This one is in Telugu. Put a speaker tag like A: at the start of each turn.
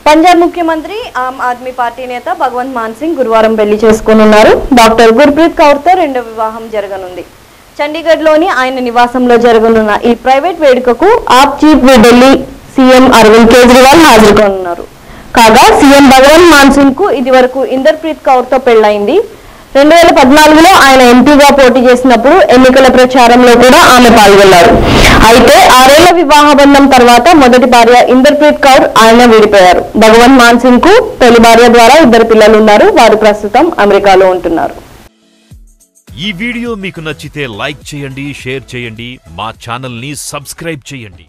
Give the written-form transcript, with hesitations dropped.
A: పంజాబ్ ముఖ్యమంత్రి ఆమ్ ఆద్మీ పార్టీ నేత భగవంత్ మాన్ సింగ్ గురువారం పెళ్లి చేసుకోనున్నారు. డాక్టర్ గుర్ప్రీత్ కౌర్తో రెండో వివాహం జరగనుంది. చండీగఢ్లోని ఆయన నివాసంలో జరగనున్న ఈ ప్రైవేట్ వేడుకకు ఆప్ చీఫ్ ఢిల్లీ సీఎం అరవింద్ కేజ్రీవాల్ హాజరు కానున్నారు. కాగా సీఎం భగవంత్ మాన్ సింగ్ కు ఇదివరకు ఇందర్ప్రీత్ కౌర్తో పెళ్లైంది. 2014లో ఆయన ఎంపీగా పోటీ చేసినప్పుడు ఎన్నికల ప్రచారంలో కూడా ఆమె పాల్గొన్నారు. అయితే 6 ఏళ్ల వివాహ బంధం తర్వాత మొదటి భార్య ఇందర్ప్రీత్ కౌర్ ఆయన విడిపోయారు. భగవంత్ మాన్ సింగ్ కు తొలి భార్య ద్వారా 2 పిల్లలు ఉన్నారు. వారు ప్రస్తుతం అమెరికాలో ఉంటున్నారు.
B: ఈ వీడియో మీకు నచ్చితే లైక్ చేయండి, షేర్ చేయండి, మా ఛానల్ ని సబ్స్క్రైబ్ చేయండి.